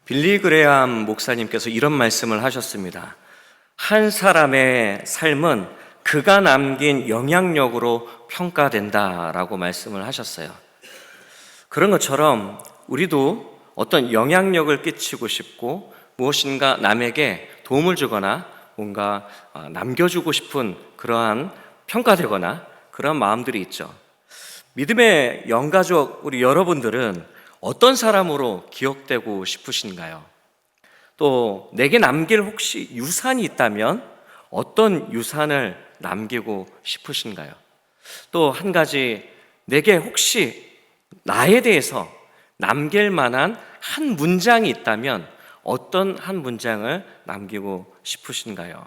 빌리 그레암 목사님께서 이런 말씀을 하셨습니다. 한 사람의 삶은 그가 남긴 영향력으로 평가된다라고 말씀을 하셨어요. 그런 것처럼 우리도 어떤 영향력을 끼치고 싶고 무엇인가 남에게 도움을 주거나 뭔가 남겨주고 싶은 그러한 평가되거나 그런 마음들이 있죠. 믿음의 영가족 우리 여러분들은 어떤 사람으로 기억되고 싶으신가요? 또 내게 남길 혹시 유산이 있다면 어떤 유산을 남기고 싶으신가요? 또 한 가지, 내게 혹시 나에 대해서 남길 만한 한 문장이 있다면 어떤 한 문장을 남기고 싶으신가요?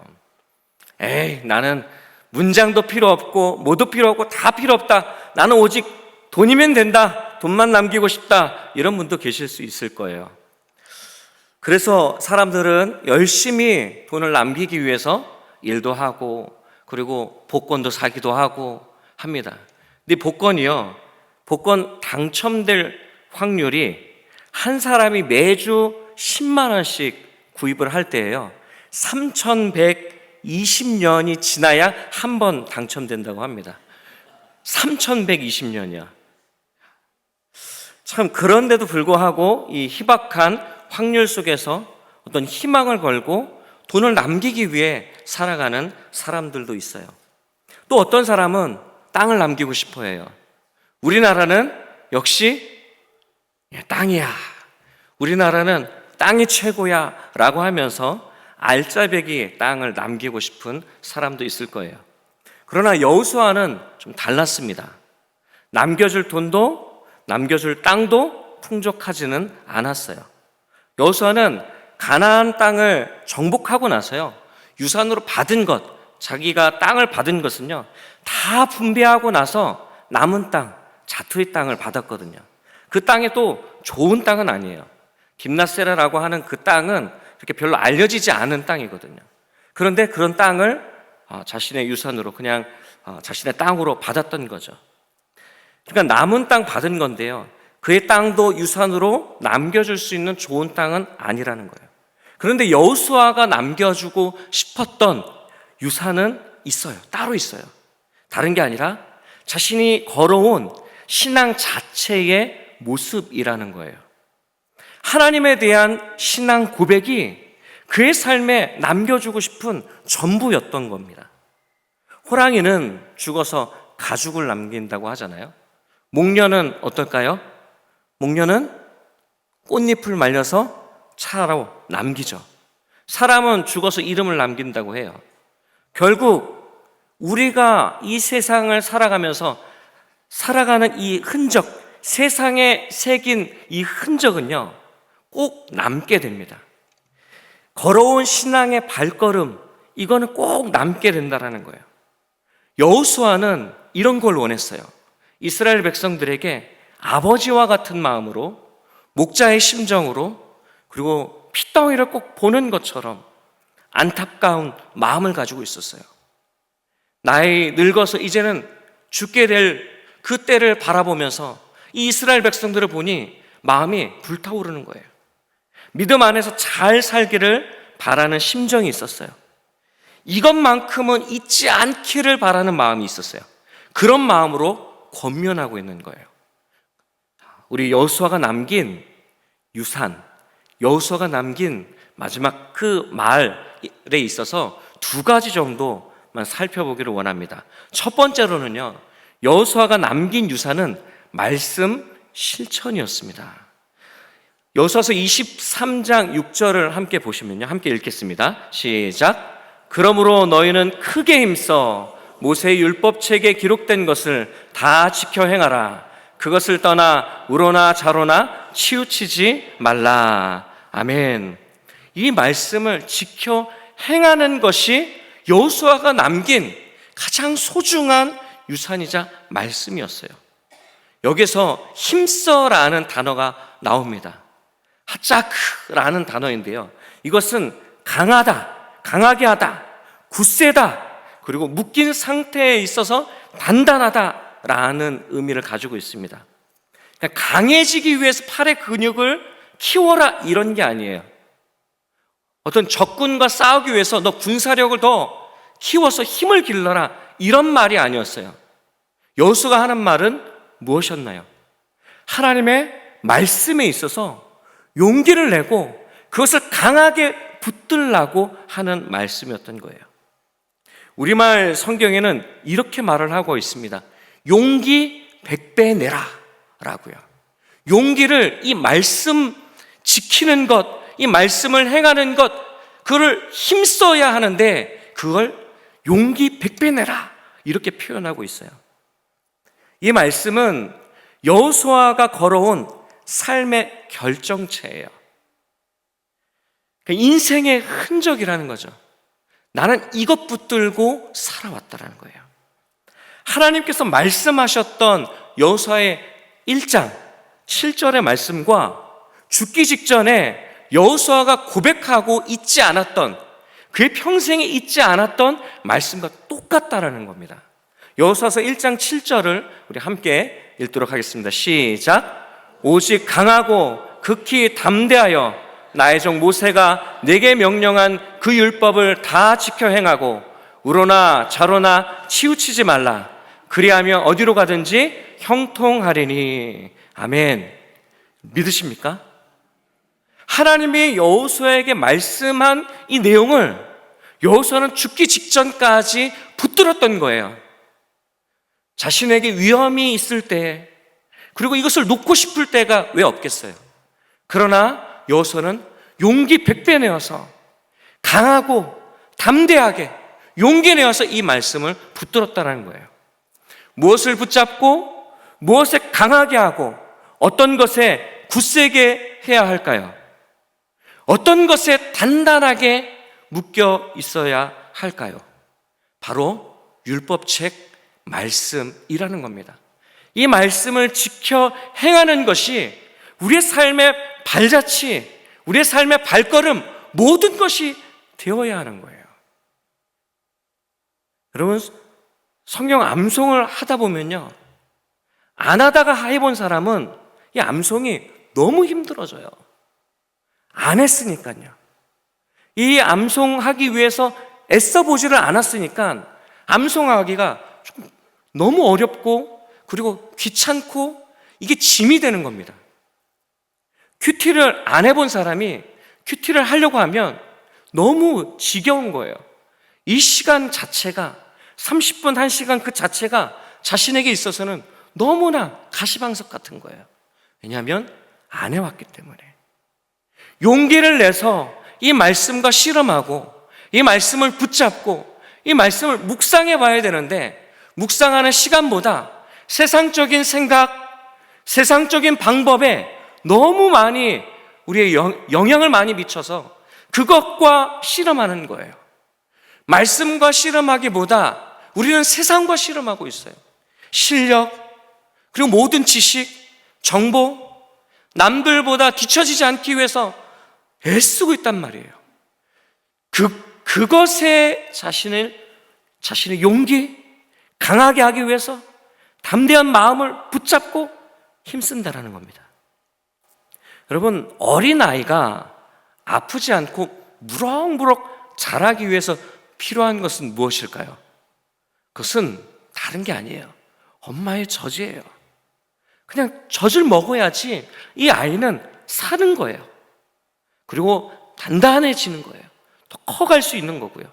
나는 문장도 필요 없고 뭐도 필요 없고 다 필요 없다. 나는 오직 돈이면 된다. 돈만 남기고 싶다. 이런 분도 계실 수 있을 거예요. 그래서 사람들은 열심히 돈을 남기기 위해서 일도 하고 그리고 복권도 사기도 하고 합니다. 근데 복권 당첨될 확률이 한 사람이 매주 10만 원씩 구입을 할 때예요. 3120년이 지나야 한 번 당첨된다고 합니다. 3120년이요. 참, 그런데도 불구하고 이 희박한 확률 속에서 어떤 희망을 걸고 돈을 남기기 위해 살아가는 사람들도 있어요. 또 어떤 사람은 땅을 남기고 싶어 해요. 우리나라는 역시 땅이야. 우리나라는 땅이 최고야 라고 하면서 알짜배기 땅을 남기고 싶은 사람도 있을 거예요. 그러나 여호수아는 좀 달랐습니다. 남겨줄 돈도 남겨줄 땅도 풍족하지는 않았어요. 여호수아는 가나안 땅을 정복하고 나서요, 유산으로 받은 것, 자기가 땅을 받은 것은요 다 분배하고 나서 남은 땅, 자투의 땅을 받았거든요. 그 땅이 또 좋은 땅은 아니에요. 딥낫세라라고 하는 그 땅은 그렇게 별로 알려지지 않은 땅이거든요. 그런데 그런 땅을 자신의 유산으로 그냥 자신의 땅으로 받았던 거죠. 그러니까 남은 땅 받은 건데요, 그의 땅도 유산으로 남겨줄 수 있는 좋은 땅은 아니라는 거예요. 그런데 여호수아가 남겨주고 싶었던 유산은 있어요. 따로 있어요. 다른 게 아니라 자신이 걸어온 신앙 자체의 모습이라는 거예요. 하나님에 대한 신앙 고백이 그의 삶에 남겨주고 싶은 전부였던 겁니다. 호랑이는 죽어서 가죽을 남긴다고 하잖아요. 목련은 어떨까요? 목련은 꽃잎을 말려서 차로 남기죠. 사람은 죽어서 이름을 남긴다고 해요. 결국 우리가 이 세상을 살아가면서 살아가는 이 흔적, 세상에 새긴 이 흔적은요 꼭 남게 됩니다. 걸어온 신앙의 발걸음, 이거는 꼭 남게 된다는 거예요. 여호수아는 이런 걸 원했어요. 이스라엘 백성들에게 아버지와 같은 마음으로, 목자의 심정으로, 그리고 핏덩이를 꼭 보는 것처럼 안타까운 마음을 가지고 있었어요. 나이 늙어서 이제는 죽게 될 그 때를 바라보면서 이 이스라엘 백성들을 보니 마음이 불타오르는 거예요. 믿음 안에서 잘 살기를 바라는 심정이 있었어요. 이것만큼은 잊지 않기를 바라는 마음이 있었어요. 그런 마음으로 권면하고 있는 거예요. 우리 여호수아가 남긴 유산, 여호수아가 남긴 마지막 그 말에 있어서 두 가지 정도만 살펴보기를 원합니다. 첫 번째로는요, 여호수아가 남긴 유산은 말씀 실천이었습니다. 여호수아서 23장 6절을 함께 보시면요, 함께 읽겠습니다. 시작. 그러므로 너희는 크게 힘써 모세의 율법책에 기록된 것을 다 지켜 행하라. 그것을 떠나 우로나 좌로나 치우치지 말라. 아멘. 이 말씀을 지켜 행하는 것이 여호수아가 남긴 가장 소중한 유산이자 말씀이었어요. 여기서 힘써라는 단어가 나옵니다. 하짜크라는 단어인데요, 이것은 강하다, 강하게 하다, 굳세다, 그리고 묶인 상태에 있어서 단단하다라는 의미를 가지고 있습니다. 그러니까 강해지기 위해서 팔의 근육을 키워라 이런 게 아니에요. 어떤 적군과 싸우기 위해서 너 군사력을 더 키워서 힘을 길러라 이런 말이 아니었어요. 여호수아가 하는 말은 무엇이었나요? 하나님의 말씀에 있어서 용기를 내고 그것을 강하게 붙들라고 하는 말씀이었던 거예요. 우리말 성경에는 이렇게 말을 하고 있습니다. 용기 100배 내라 라고요. 용기를 이 말씀 지키는 것, 이 말씀을 행하는 것, 그걸 힘써야 하는데 그걸 용기 100배 내라 이렇게 표현하고 있어요. 이 말씀은 여호수아가 걸어온 삶의 결정체예요. 인생의 흔적이라는 거죠. 나는 이것 붙들고 살아왔다라는 거예요. 하나님께서 말씀하셨던 여호수아의 1장 7절의 말씀과 죽기 직전에 여호수아가 고백하고 잊지 않았던, 그의 평생에 잊지 않았던 말씀과 똑같다라는 겁니다. 여호수아서 1장 7절을 우리 함께 읽도록 하겠습니다. 시작. 오직 강하고 극히 담대하여 나의 종 모세가 내게 명령한 그 율법을 다 지켜 행하고 우로나 좌로나 치우치지 말라. 그리하며 어디로 가든지 형통하리니. 아멘. 믿으십니까? 하나님이 여호수아에게 말씀한 이 내용을 여호수아는 죽기 직전까지 붙들었던 거예요. 자신에게 위험이 있을 때, 그리고 이것을 놓고 싶을 때가 왜 없겠어요? 그러나 여호수아는 용기 100배 내어서 강하고 담대하게 용기 내어서 이 말씀을 붙들었다는 거예요. 무엇을 붙잡고 무엇에 강하게 하고 어떤 것에 굳세게 해야 할까요? 어떤 것에 단단하게 묶여 있어야 할까요? 바로 율법책 말씀이라는 겁니다. 이 말씀을 지켜 행하는 것이 우리의 삶의 발자취, 우리의 삶의 발걸음, 모든 것이 되어야 하는 거예요. 여러분, 성경 암송을 하다 보면요, 안 하다가 해본 사람은 이 암송이 너무 힘들어져요. 안 했으니까요. 이 암송하기 위해서 애써보지를 않았으니까 암송하기가 조금 너무 어렵고 그리고 귀찮고 이게 짐이 되는 겁니다. 큐티를 안 해본 사람이 큐티를 하려고 하면 너무 지겨운 거예요. 이 시간 자체가 30분, 1시간 그 자체가 자신에게 있어서는 너무나 가시방석 같은 거예요. 왜냐하면 안 해왔기 때문에. 용기를 내서 이 말씀과 씨름하고 이 말씀을 붙잡고 이 말씀을 묵상해 봐야 되는데, 묵상하는 시간보다 세상적인 생각, 세상적인 방법에 너무 많이 우리의 영향을 많이 미쳐서 그것과 씨름하는 거예요. 말씀과 씨름하기보다 우리는 세상과 씨름하고 있어요. 실력, 그리고 모든 지식, 정보, 남들보다 뒤처지지 않기 위해서 애쓰고 있단 말이에요. 그것에 자신의 용기, 강하게 하기 위해서 담대한 마음을 붙잡고 힘쓴다라는 겁니다. 여러분, 어린아이가 아프지 않고 무럭무럭 자라기 위해서 필요한 것은 무엇일까요? 그것은 다른 게 아니에요. 엄마의 젖이에요. 그냥 젖을 먹어야지 이 아이는 사는 거예요. 그리고 단단해지는 거예요. 더 커갈 수 있는 거고요.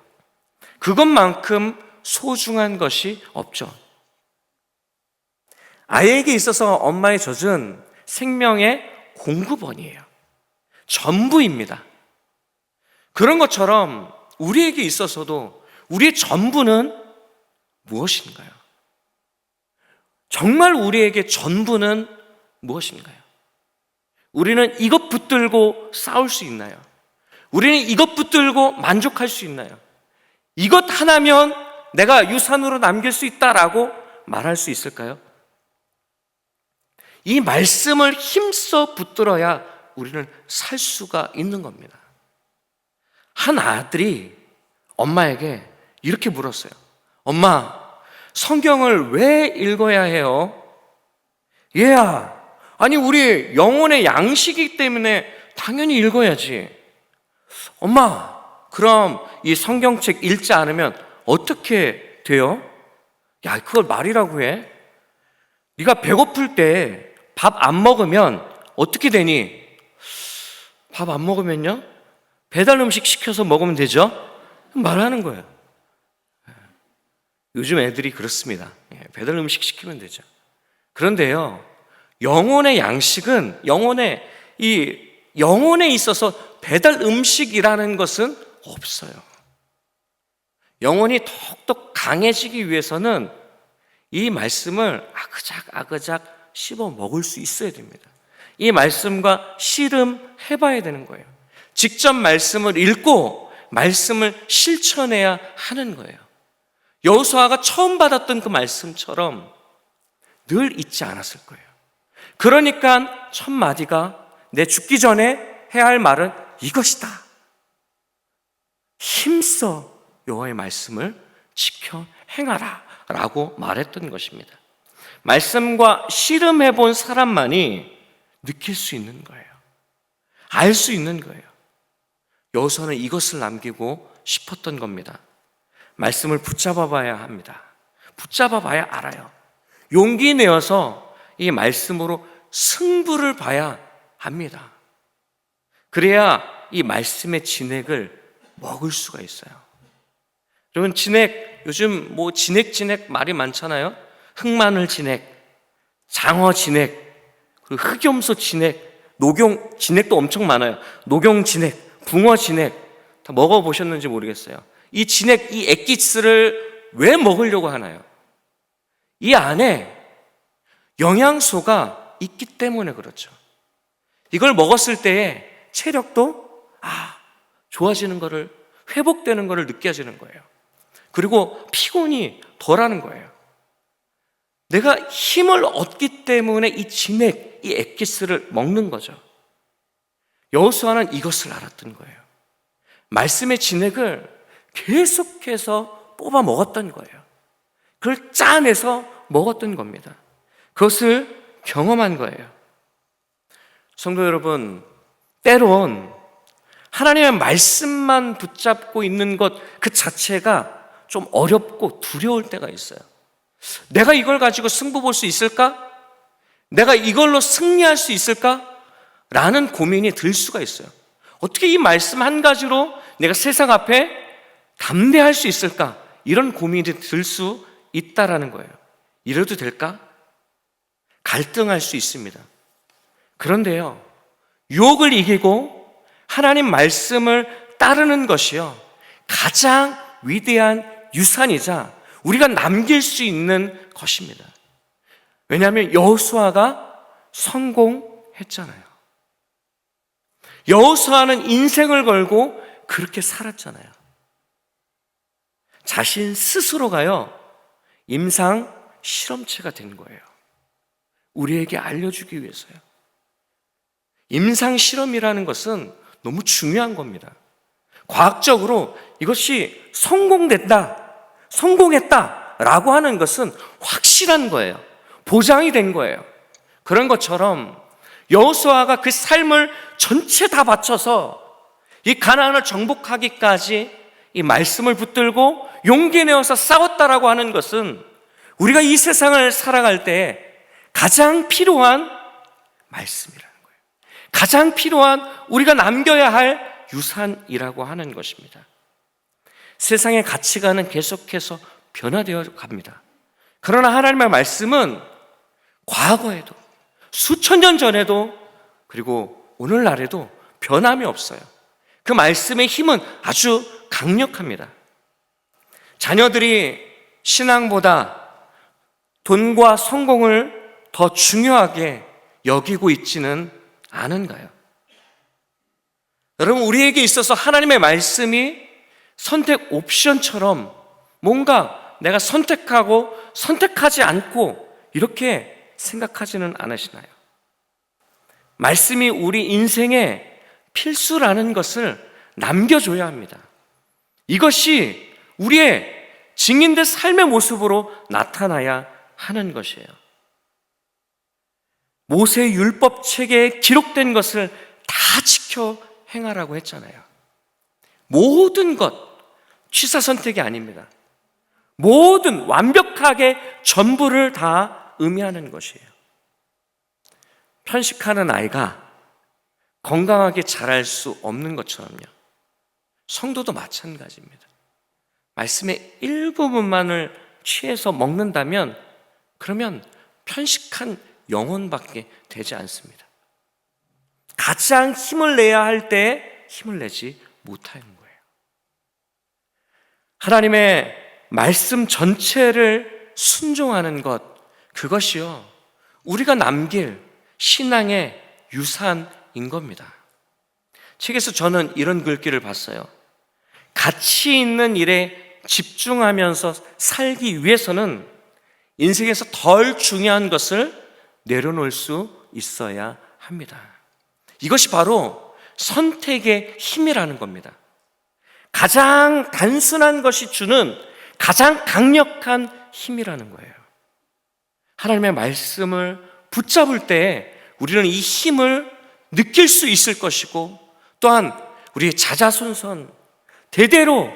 그것만큼 소중한 것이 없죠. 아이에게 있어서 엄마의 젖은 생명의 공급원이에요. 전부입니다. 그런 것처럼 우리에게 있어서도 우리의 전부는 무엇인가요? 정말 우리에게 전부는 무엇인가요? 우리는 이것 붙들고 싸울 수 있나요? 우리는 이것 붙들고 만족할 수 있나요? 이것 하나면 내가 유산으로 남길 수 있다라고 말할 수 있을까요? 이 말씀을 힘써 붙들어야 우리는 살 수가 있는 겁니다. 한 아들이 엄마에게 이렇게 물었어요. 엄마, 성경을 왜 읽어야 해요? 얘야, 아니, 우리 영혼의 양식이기 때문에 당연히 읽어야지. 엄마, 그럼 이 성경책 읽지 않으면 어떻게 돼요? 야, 그걸 말이라고 해? 네가 배고플 때 밥 안 먹으면 어떻게 되니? 밥 안 먹으면요? 배달 음식 시켜서 먹으면 되죠? 말하는 거예요. 요즘 애들이 그렇습니다. 배달 음식 시키면 되죠. 그런데요, 영혼의 양식은 영혼에 있어서 배달 음식이라는 것은 없어요. 영혼이 더욱더 강해지기 위해서는 이 말씀을 아그작 씹어 먹을 수 있어야 됩니다. 이 말씀과 씨름해 봐야 되는 거예요. 직접 말씀을 읽고 말씀을 실천해야 하는 거예요. 여호수아가 처음 받았던 그 말씀처럼 늘 잊지 않았을 거예요. 그러니까 첫 마디가 내 죽기 전에 해야 할 말은 이것이다. 힘써 여호와의 말씀을 지켜 행하라 라고 말했던 것입니다. 말씀과 씨름해 본 사람만이 느낄 수 있는 거예요. 알 수 있는 거예요. 여호수아는 이것을 남기고 싶었던 겁니다. 말씀을 붙잡아 봐야 합니다. 붙잡아 봐야 알아요. 용기 내어서 이 말씀으로 승부를 봐야 합니다. 그래야 이 말씀의 진액을 먹을 수가 있어요. 여러분, 진액, 요즘 뭐 진액 말이 많잖아요. 흑마늘 진액, 장어 진액, 그리고 흑염소 진액, 녹용 진액도 엄청 많아요. 녹용 진액, 붕어 진액, 다 먹어보셨는지 모르겠어요. 이 진액, 이 액기스를 왜 먹으려고 하나요? 이 안에 영양소가 있기 때문에 그렇죠. 이걸 먹었을 때에 체력도 좋아지는 거를, 회복되는 거를 느껴지는 거예요. 그리고 피곤이 덜하는 거예요. 내가 힘을 얻기 때문에 이 진액, 이 액기스를 먹는 거죠. 여호수아는 이것을 알았던 거예요. 말씀의 진액을 계속해서 뽑아 먹었던 거예요. 그걸 짜내서 먹었던 겁니다. 그것을 경험한 거예요. 성도 여러분, 때론 하나님의 말씀만 붙잡고 있는 것 그 자체가 좀 어렵고 두려울 때가 있어요. 내가 이걸 가지고 승부 볼 수 있을까? 내가 이걸로 승리할 수 있을까? 라는 고민이 들 수가 있어요. 어떻게 이 말씀 한 가지로 내가 세상 앞에 담대할 수 있을까? 이런 고민이 들 수 있다라는 거예요. 이래도 될까? 갈등할 수 있습니다. 그런데요, 유혹을 이기고 하나님 말씀을 따르는 것이요, 가장 위대한 유산이자 우리가 남길 수 있는 것입니다. 왜냐하면 여호수아가 성공했잖아요. 여호수아는 인생을 걸고 그렇게 살았잖아요. 자신 스스로가요, 임상 실험체가 된 거예요. 우리에게 알려주기 위해서요. 임상 실험이라는 것은 너무 중요한 겁니다. 과학적으로 이것이 성공했다라고 하는 것은 확실한 거예요. 보장이 된 거예요. 그런 것처럼 여호수아가 그 삶을 전체 다 바쳐서 이 가나안을 정복하기까지 이 말씀을 붙들고 용기 내어서 싸웠다라고 하는 것은 우리가 이 세상을 살아갈 때 가장 필요한 말씀이라는 거예요. 가장 필요한 우리가 남겨야 할 유산이라고 하는 것입니다. 세상의 가치관은 계속해서 변화되어 갑니다. 그러나 하나님의 말씀은 과거에도, 수천 년 전에도, 그리고 오늘날에도 변함이 없어요. 그 말씀의 힘은 아주 강력합니다. 자녀들이 신앙보다 돈과 성공을 더 중요하게 여기고 있지는 않은가요? 여러분, 우리에게 있어서 하나님의 말씀이 선택 옵션처럼 뭔가 내가 선택하고 선택하지 않고 이렇게 생각하지는 않으시나요? 말씀이 우리 인생의 필수라는 것을 남겨줘야 합니다. 이것이 우리의 증인된 삶의 모습으로 나타나야 하는 것이에요. 모세 율법 책에 기록된 것을 다 지켜 행하라고 했잖아요. 모든 것, 취사 선택이 아닙니다. 모든 완벽하게 전부를 다 의미하는 것이에요. 편식하는 아이가 건강하게 자랄 수 없는 것처럼요. 성도도 마찬가지입니다. 말씀의 일부분만을 취해서 먹는다면 그러면 편식한 영혼밖에 되지 않습니다. 가장 힘을 내야 할 때 힘을 내지 못하는 거예요. 하나님의 말씀 전체를 순종하는 것, 그것이요, 우리가 남길 신앙의 유산인 겁니다. 책에서 저는 이런 글귀를 봤어요. 가치 있는 일에 집중하면서 살기 위해서는 인생에서 덜 중요한 것을 내려놓을 수 있어야 합니다. 이것이 바로 선택의 힘이라는 겁니다. 가장 단순한 것이 주는 가장 강력한 힘이라는 거예요. 하나님의 말씀을 붙잡을 때 우리는 이 힘을 느낄 수 있을 것이고, 또한 우리의 자자손손 대대로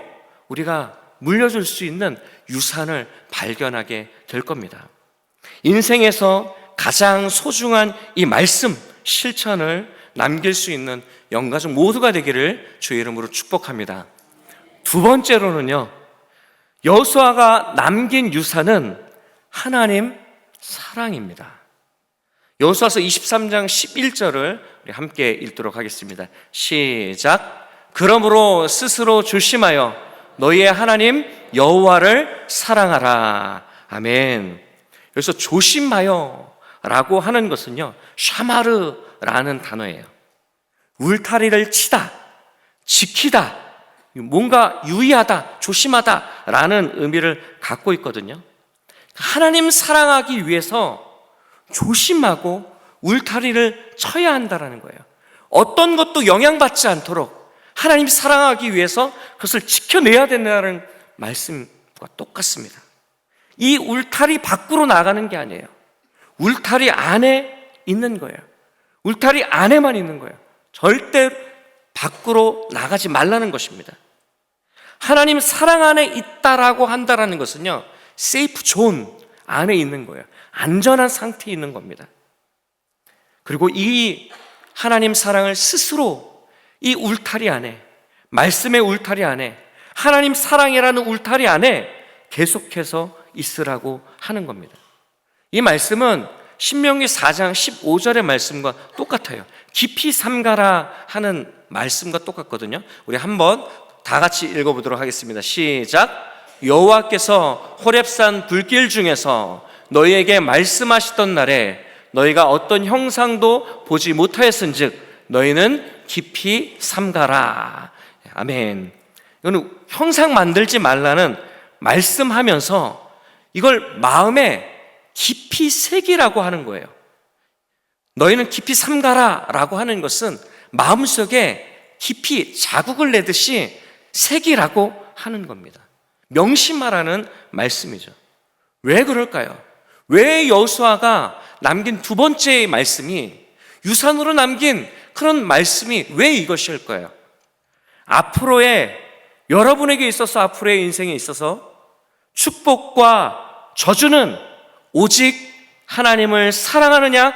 우리가 물려줄 수 있는 유산을 발견하게 될 겁니다. 인생에서 가장 소중한 이 말씀 실천을 남길 수 있는 영가족 모두가 되기를 주의 이름으로 축복합니다. 두 번째로는요, 여호수아가 남긴 유산은 하나님 사랑입니다. 여호수아서 23장 11절을 우리 함께 읽도록 하겠습니다. 시작. 그러므로 스스로 조심하여 너희의 하나님 여호와를 사랑하라. 아멘. 여기서 조심하여 라고 하는 것은요, 샤마르라는 단어예요. 울타리를 치다, 지키다, 뭔가 유의하다, 조심하다 라는 의미를 갖고 있거든요. 하나님 사랑하기 위해서 조심하고 울타리를 쳐야 한다는 거예요. 어떤 것도 영향받지 않도록 하나님 사랑하기 위해서 그것을 지켜내야 된다는 말씀과 똑같습니다. 이 울타리 밖으로 나가는 게 아니에요. 울타리 안에 있는 거예요. 울타리 안에만 있는 거예요. 절대 밖으로 나가지 말라는 것입니다. 하나님 사랑 안에 있다라고 한다는 것은요, 세이프 존 안에 있는 거예요. 안전한 상태에 있는 겁니다. 그리고 이 하나님 사랑을 스스로 이 울타리 안에, 말씀의 울타리 안에, 하나님 사랑이라는 울타리 안에 계속해서 있으라고 하는 겁니다. 이 말씀은 신명기 4장 15절의 말씀과 똑같아요. 깊이 삼가라 하는 말씀과 똑같거든요. 우리 한번 다 같이 읽어보도록 하겠습니다. 시작. 여호와께서 호렙산 불길 중에서 너희에게 말씀하시던 날에 너희가 어떤 형상도 보지 못하였은즉 너희는 깊이 삼가라. 아멘. 이거는 형상 만들지 말라는 말씀하면서 이걸 마음에 깊이 새기라고 하는 거예요. 너희는 깊이 삼가라 라고 하는 것은 마음속에 깊이 자국을 내듯이 새기라고 하는 겁니다. 명심하라는 말씀이죠. 왜 그럴까요? 왜 여호수아가 남긴 두 번째 말씀이, 유산으로 남긴 그런 말씀이 왜 이것일까요? 앞으로의 여러분에게 있어서, 앞으로의 인생에 있어서 축복과 저주는 오직 하나님을 사랑하느냐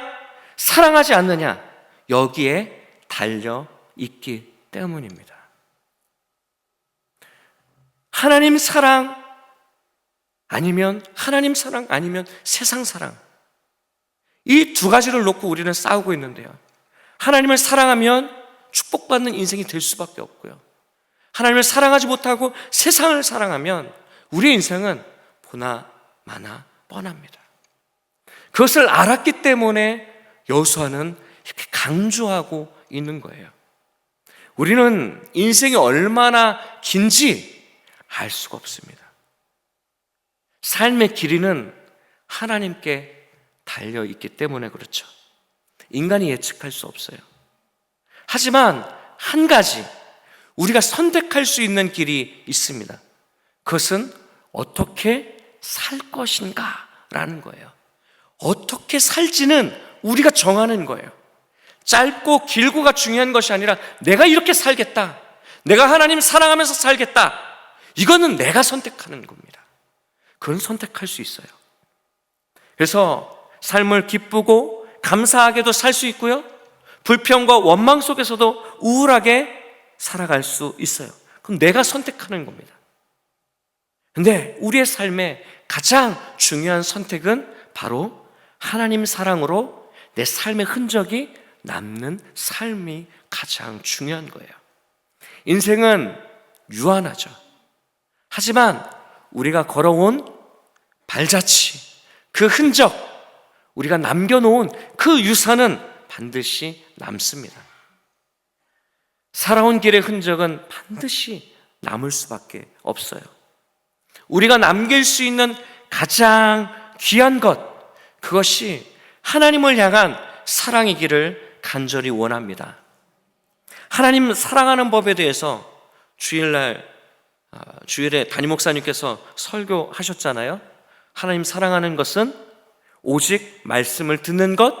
사랑하지 않느냐, 여기에 달려 있기 때문입니다. 하나님 사랑 아니면 세상 사랑, 이 두 가지를 놓고 우리는 싸우고 있는데요, 하나님을 사랑하면 축복받는 인생이 될 수밖에 없고요, 하나님을 사랑하지 못하고 세상을 사랑하면 우리의 인생은 보나 마나 뻔합니다. 그것을 알았기 때문에 여호수아는 이렇게 강조하고 있는 거예요. 우리는 인생이 얼마나 긴지 알 수가 없습니다. 삶의 길이는 하나님께 달려있기 때문에 그렇죠. 인간이 예측할 수 없어요. 하지만 한 가지 우리가 선택할 수 있는 길이 있습니다. 그것은 어떻게 살 것인가 라는 거예요. 어떻게 살지는 우리가 정하는 거예요. 짧고 길고가 중요한 것이 아니라 내가 이렇게 살겠다, 내가 하나님 사랑하면서 살겠다, 이거는 내가 선택하는 겁니다. 그건 선택할 수 있어요. 그래서 삶을 기쁘고 감사하게도 살 수 있고요, 불평과 원망 속에서도 우울하게 살아갈 수 있어요. 그럼 내가 선택하는 겁니다. 근데 우리의 삶에 가장 중요한 선택은 바로 하나님 사랑으로 내 삶의 흔적이 남는 삶이 가장 중요한 거예요. 인생은 유한하죠. 하지만 우리가 걸어온 발자취, 그 흔적, 우리가 남겨놓은 그 유산은 반드시 남습니다. 살아온 길의 흔적은 반드시 남을 수밖에 없어요. 우리가 남길 수 있는 가장 귀한 것, 그것이 하나님을 향한 사랑이기를 간절히 원합니다. 하나님 사랑하는 법에 대해서 주일에 담임 목사님께서 설교하셨잖아요. 하나님 사랑하는 것은 오직 말씀을 듣는 것,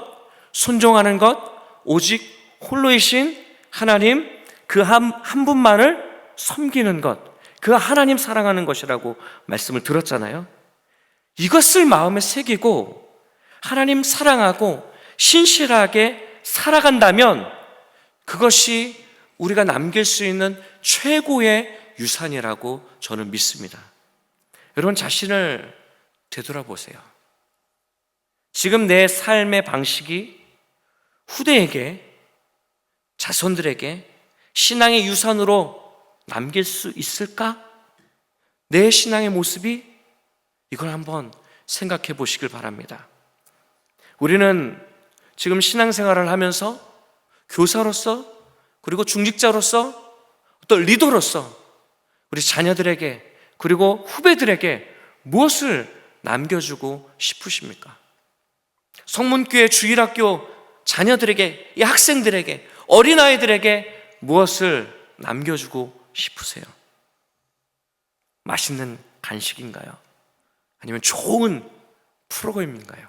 순종하는 것, 오직 홀로이신 하나님 그 한 분만을 섬기는 것, 그 하나님 사랑하는 것이라고 말씀을 들었잖아요. 이것을 마음에 새기고 하나님 사랑하고 신실하게 살아간다면 그것이 우리가 남길 수 있는 최고의 유산이라고 저는 믿습니다. 여러분 자신을 되돌아보세요. 지금 내 삶의 방식이 후대에게, 자손들에게 신앙의 유산으로 남길 수 있을까? 내 신앙의 모습이? 이걸 한번 생각해 보시길 바랍니다. 우리는 지금 신앙생활을 하면서 교사로서, 그리고 중직자로서, 또 리더로서 우리 자녀들에게, 그리고 후배들에게 무엇을 남겨주고 싶으십니까? 성문교회 주일학교 자녀들에게, 이 학생들에게, 어린아이들에게 무엇을 남겨주고 싶으세요? 맛있는 간식인가요? 아니면 좋은 프로그램인가요?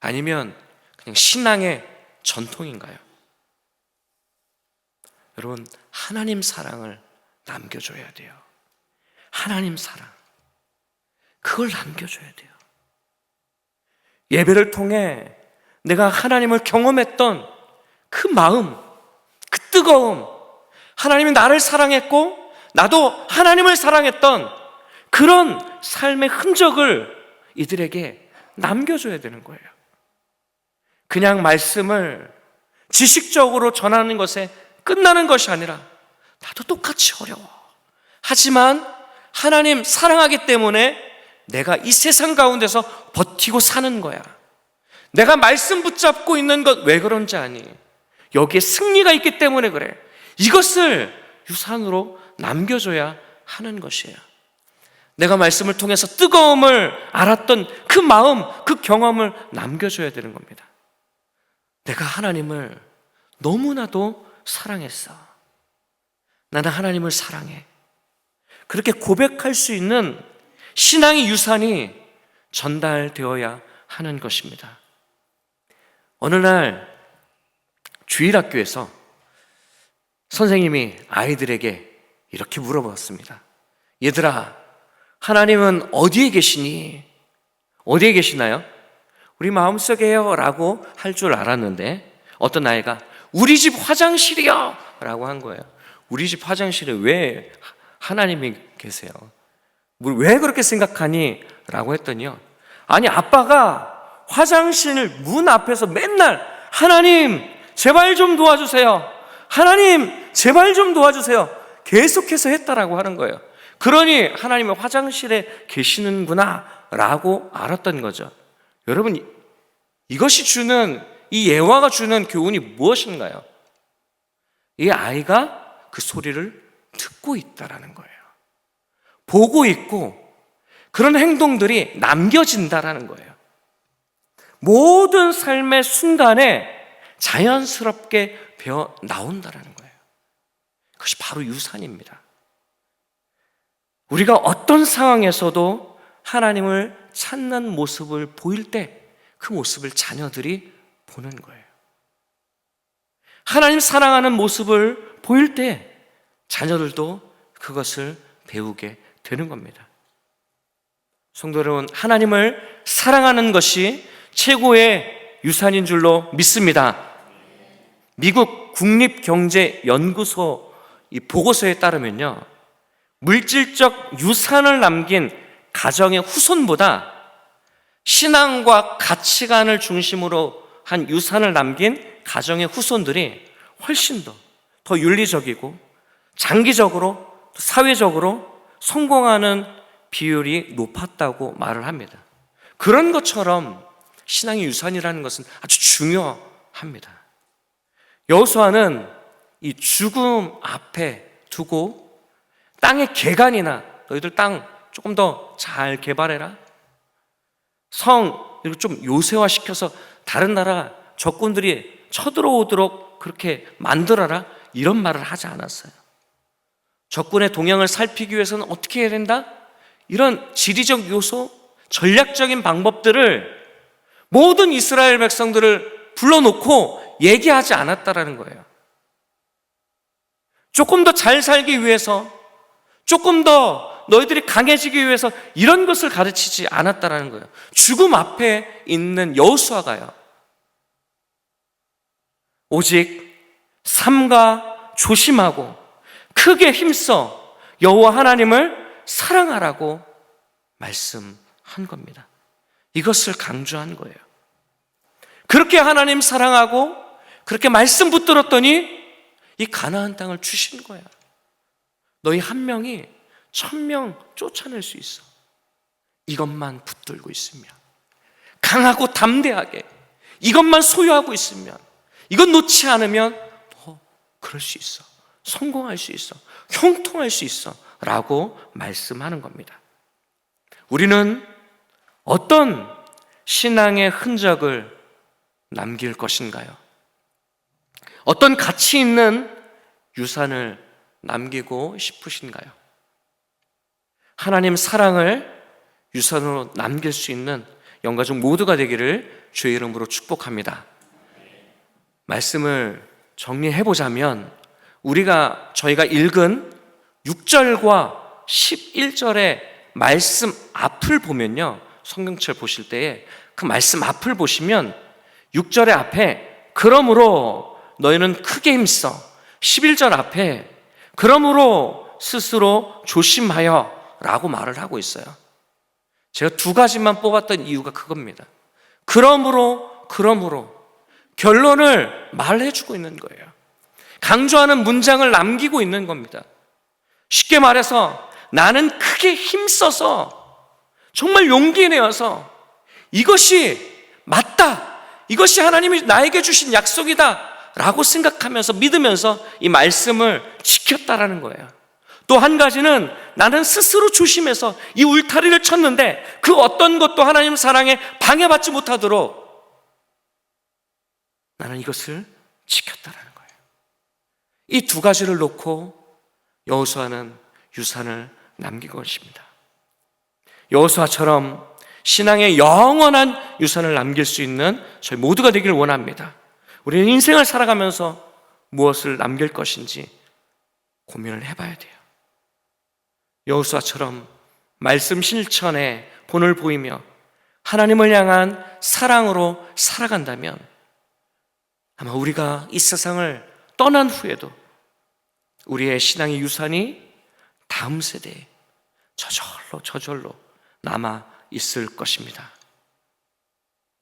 아니면 그냥 신앙의 전통인가요? 여러분, 하나님 사랑을 남겨줘야 돼요. 하나님 사랑, 그걸 남겨줘야 돼요. 예배를 통해 내가 하나님을 경험했던 그 마음, 그 뜨거움, 하나님이 나를 사랑했고 나도 하나님을 사랑했던 그런 삶의 흔적을 이들에게 남겨줘야 되는 거예요. 그냥 말씀을 지식적으로 전하는 것에 끝나는 것이 아니라 나도 똑같이 어려워. 하지만 하나님 사랑하기 때문에 내가 이 세상 가운데서 버티고 사는 거야. 내가 말씀 붙잡고 있는 것 왜 그런지 아니? 여기에 승리가 있기 때문에 그래. 이것을 유산으로 남겨줘야 하는 것이에요. 내가 말씀을 통해서 뜨거움을 알았던 그 마음, 그 경험을 남겨줘야 되는 겁니다. 내가 하나님을 너무나도 사랑했어. 나는 하나님을 사랑해. 그렇게 고백할 수 있는 신앙의 유산이 전달되어야 하는 것입니다. 어느 날 주일학교에서 선생님이 아이들에게 이렇게 물어봤습니다. 얘들아, 하나님은 어디에 계시니? 어디에 계시나요? 우리 마음속에요 라고 할 줄 알았는데 어떤 아이가 우리 집 화장실이요 라고 한 거예요. 우리 집 화장실에 왜 하나님이 계세요? 왜 그렇게 생각하니? 라고 했더니요, 아니 아빠가 화장실 문 앞에서 맨날 하나님 제발 좀 도와주세요, 하나님 제발 좀 도와주세요 계속해서 했다라고 하는 거예요. 그러니 하나님이 화장실에 계시는구나 라고 알았던 거죠. 여러분, 이것이 주는, 이 예화가 주는 교훈이 무엇인가요? 이 아이가 그 소리를 듣고 있다라는 거예요. 보고 있고 그런 행동들이 남겨진다라는 거예요. 모든 삶의 순간에 자연스럽게 배어 나온다라는 거예요. 그것이 바로 유산입니다. 우리가 어떤 상황에서도 하나님을 찾는 모습을 보일 때 그 모습을 자녀들이 보는 거예요. 하나님 사랑하는 모습을 보일 때 자녀들도 그것을 배우게 되는 겁니다. 성도 여러분, 하나님을 사랑하는 것이 최고의 유산인 줄로 믿습니다. 미국 국립경제연구소 이 보고서에 따르면요, 물질적 유산을 남긴 가정의 후손보다 신앙과 가치관을 중심으로 한 유산을 남긴 가정의 후손들이 훨씬 더 윤리적이고 장기적으로 사회적으로 성공하는 비율이 높았다고 말을 합니다. 그런 것처럼 신앙의 유산이라는 것은 아주 중요합니다. 여호수아는 이 죽음 앞에 두고 땅의 개간이나 너희들 땅 조금 더 잘 개발해라, 성 이렇게 좀 요새화시켜서 다른 나라 적군들이 쳐들어오도록 그렇게 만들어라, 이런 말을 하지 않았어요. 적군의 동향을 살피기 위해서는 어떻게 해야 된다? 이런 지리적 요소, 전략적인 방법들을 모든 이스라엘 백성들을 불러놓고 얘기하지 않았다라는 거예요. 조금 더 잘 살기 위해서, 조금 더 너희들이 강해지기 위해서 이런 것을 가르치지 않았다라는 거예요. 죽음 앞에 있는 여호수아가요, 오직 삼가 조심하고 크게 힘써 여호와 하나님을 사랑하라고 말씀한 겁니다. 이것을 강조한 거예요. 그렇게 하나님 사랑하고 그렇게 말씀 붙들었더니 이 가나안 땅을 주신 거야. 너희 한 명이 1000명 쫓아낼 수 있어. 이것만 붙들고 있으면, 강하고 담대하게 이것만 소유하고 있으면, 이건 놓지 않으면 너 그럴 수 있어, 성공할 수 있어, 형통할 수 있어 라고 말씀하는 겁니다. 우리는 어떤 신앙의 흔적을 남길 것인가요? 어떤 가치 있는 유산을 남기고 싶으신가요? 하나님 사랑을 유산으로 남길 수 있는 영가족 모두가 되기를 주의 이름으로 축복합니다. 말씀을 정리해보자면, 저희가 읽은 6절과 11절의 말씀 앞을 보면요, 성경책 보실 때에 그 말씀 앞을 보시면 6절의 앞에 그러므로 너희는 크게 힘써, 11절 앞에 그러므로 스스로 조심하여 라고 말을 하고 있어요. 제가 2가지만 뽑았던 이유가 그겁니다. 그러므로 결론을 말해주고 있는 거예요. 강조하는 문장을 남기고 있는 겁니다. 쉽게 말해서 나는 크게 힘써서, 정말 용기 내어서 이것이 맞다, 이것이 하나님이 나에게 주신 약속이다 라고 생각하면서 믿으면서 이 말씀을 지켰다라는 거예요. 또 한 가지는 나는 스스로 조심해서 이 울타리를 쳤는데 그 어떤 것도 하나님 사랑에 방해받지 못하도록 나는 이것을 지켰다라는 거예요. 이 2가지를 놓고 여호수아는 유산을 남긴 것입니다. 여호수아처럼 신앙의 영원한 유산을 남길 수 있는 저희 모두가 되기를 원합니다. 우리는 인생을 살아가면서 무엇을 남길 것인지 고민을 해봐야 돼요. 여호수아처럼 말씀 실천에 본을 보이며 하나님을 향한 사랑으로 살아간다면 아마 우리가 이 세상을 떠난 후에도 우리의 신앙의 유산이 다음 세대에 저절로 남아 있을 것입니다.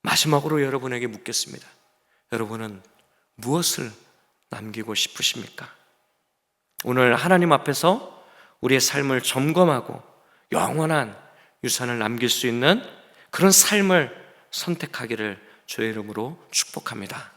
마지막으로 여러분에게 묻겠습니다. 여러분은 무엇을 남기고 싶으십니까? 오늘 하나님 앞에서 우리의 삶을 점검하고 영원한 유산을 남길 수 있는 그런 삶을 선택하기를 주의 이름으로 축복합니다.